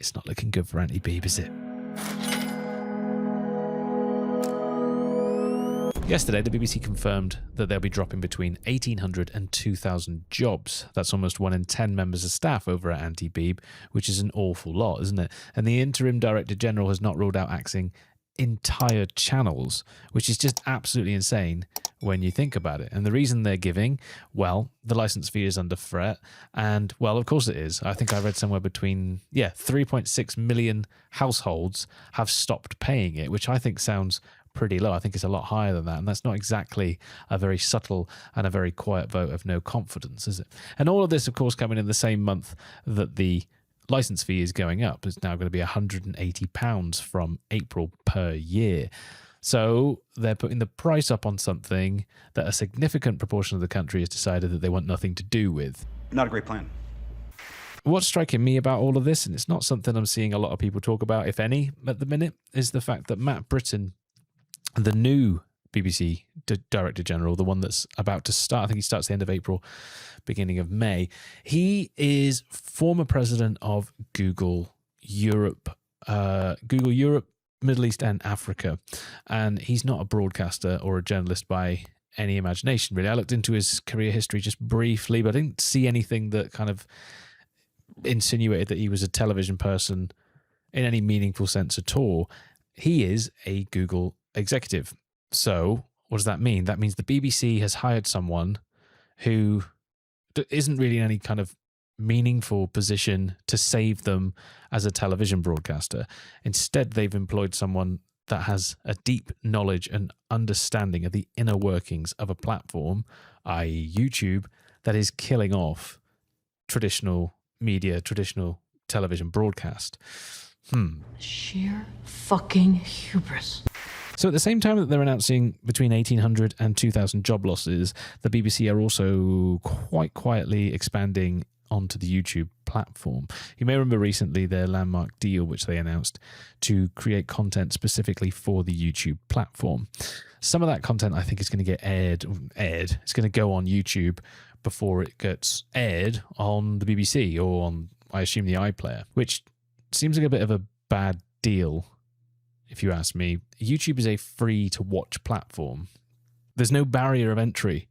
It's not looking good for Aunty Beeb, is it? Yesterday, the BBC confirmed that they'll be dropping between 1,800 and 2,000 jobs. That's almost 1 in 10 members of staff over at Aunty Beeb, which is an awful lot, isn't it? And the interim Director General has not ruled out axing entire channels, which is just absolutely insane when you think about it. And the reason they're giving, well, the license fee is under threat. And, well, of course it is. I think I read somewhere between, 3.6 million households have stopped paying it, which I think sounds pretty low. I think it's a lot higher than that. And that's not exactly a very subtle and a very quiet vote of no confidence, is it? And all of this, of course, coming in the same month that the license fee is going up. It's now going to be £180 from April per year. So they're putting the price up on something that a significant proportion of the country has decided that they want nothing to do with. Not a great plan. What's striking me about all of this, and it's not something I'm seeing a lot of people talk about, if any, at the minute, is the fact that Matt Brittin, the new BBC Director General, the one that's about to start, I think he starts the end of April, beginning of May, he is former president of Google Europe, Middle East and Africa. And he's not a broadcaster or a journalist by any imagination, really. I looked into his career history just briefly, but I didn't see anything that kind of insinuated that he was a television person in any meaningful sense at all. He is a Google executive. So what does that mean? That means the BBC has hired someone who isn't really in any kind of meaningful position to save them as a television broadcaster. Instead, they've employed someone that has a deep knowledge and understanding of the inner workings of a platform, i.e. YouTube, that is killing off traditional media, traditional television broadcast. Sheer fucking hubris. So at the same time that they're announcing between 1,800 and 2,000 job losses, the BBC are also quite quietly expanding onto the YouTube platform. You may remember recently their landmark deal, which they announced to create content specifically for the YouTube platform. Some of that content I think is going to get aired. It's going to go on YouTube before it gets aired on the BBC or on, I assume, the iPlayer, which seems like a bit of a bad deal. If you ask me, YouTube is a free-to-watch platform. There's no barrier of entry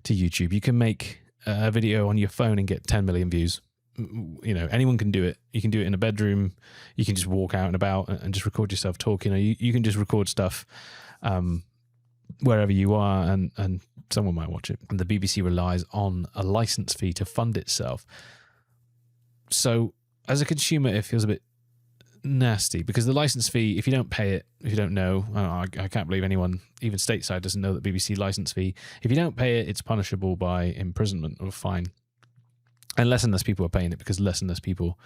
to YouTube. You can make a video on your phone and get 10 million views. You know, anyone can do it. You can do it in a bedroom. You can just walk out and about and just record yourself talking. Or you can just record stuff wherever you are, and someone might watch it. And the BBC relies on a license fee to fund itself. So as a consumer, it feels a bit nasty because the license fee, if you don't pay it, if you don't know, I can't believe anyone, even stateside, doesn't know that BBC license fee. If you don't pay it, it's punishable by imprisonment or fine. And less and less people are paying it because less and less people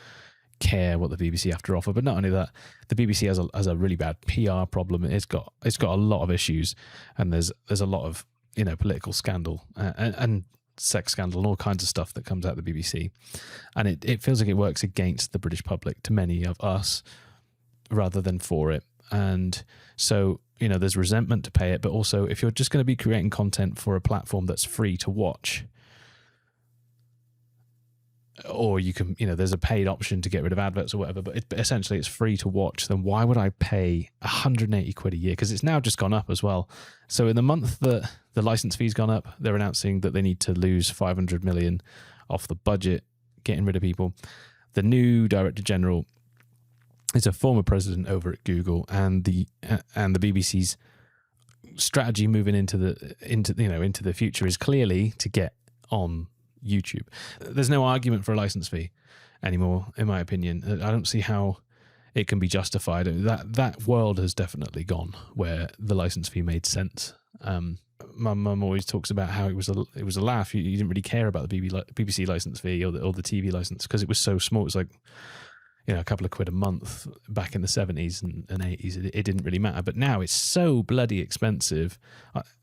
care what the BBC have to offer. But not only that, the BBC has a really bad PR problem. It's got a lot of issues, and there's a lot of political scandal and sex scandal and all kinds of stuff that comes out of the BBC. And it feels like it works against the British public to many of us rather than for it. And so, there's resentment to pay it, but also if you're just going to be creating content for a platform that's free to watch, or you can, there's a paid option to get rid of adverts or whatever, but essentially it's free to watch, then why would I pay 180 quid a year? Because it's now just gone up as well. So in the month that the license fee's gone up, they're announcing that they need to lose 500 million off the budget, getting rid of people. The new Director General is a former president over at Google, and the BBC's strategy moving into the future is clearly to get on YouTube. There's no argument for a license fee anymore, in my opinion. I don't see how it can be justified. That world has definitely gone where the license fee made sense. My mum always talks about how it was a laugh. You didn't really care about the BBC license fee or the TV license because it was so small. It was like a couple of quid a month back in the 70s and 80s. It didn't really matter. But now it's so bloody expensive.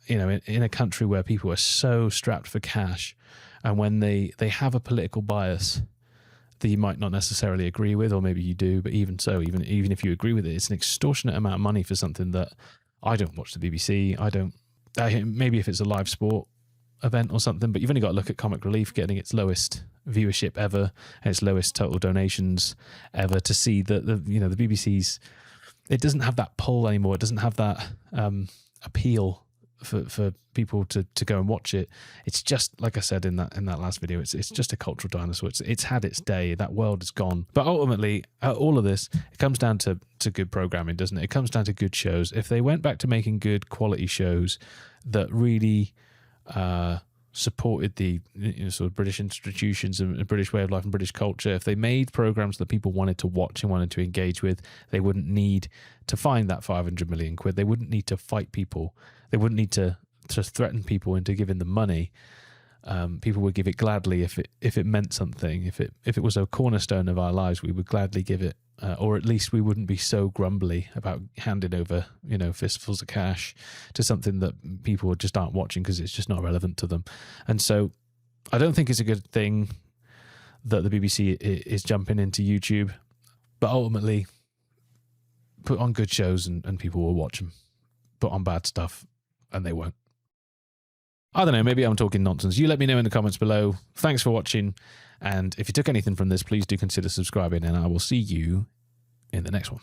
In a country where people are so strapped for cash. And when they have a political bias that you might not necessarily agree with, or maybe you do, but even so, even if you agree with it, it's an extortionate amount of money for something that I don't watch the BBC. Maybe if it's a live sport event or something, but you've only got to look at Comic Relief getting its lowest viewership ever and its lowest total donations ever to see that the BBC's, it doesn't have that pull anymore. It doesn't have that appeal for people to go and watch it. It's just like I said in that last video. It's just a cultural dinosaur. It's had its day. That world is gone. But ultimately, all of this, it comes down to good programming, doesn't it? It comes down to good shows. If they went back to making good quality shows that really supported the sort of British institutions and British way of life and British culture, if they made programs that people wanted to watch and wanted to engage with, they wouldn't need to find that 500 million quid. They wouldn't need to fight people. They wouldn't need to threaten people into giving them money. People would give it gladly if it meant something. If it was a cornerstone of our lives, we would gladly give it, or at least we wouldn't be so grumbly about handing over fistfuls of cash to something that people just aren't watching because it's just not relevant to them. And so I don't think it's a good thing that the BBC is jumping into YouTube, but ultimately put on good shows and people will watch them. Put on bad stuff and they won't. I don't know, maybe I'm talking nonsense. You let me know in the comments below. Thanks for watching. And if you took anything from this, please do consider subscribing, and I will see you in the next one.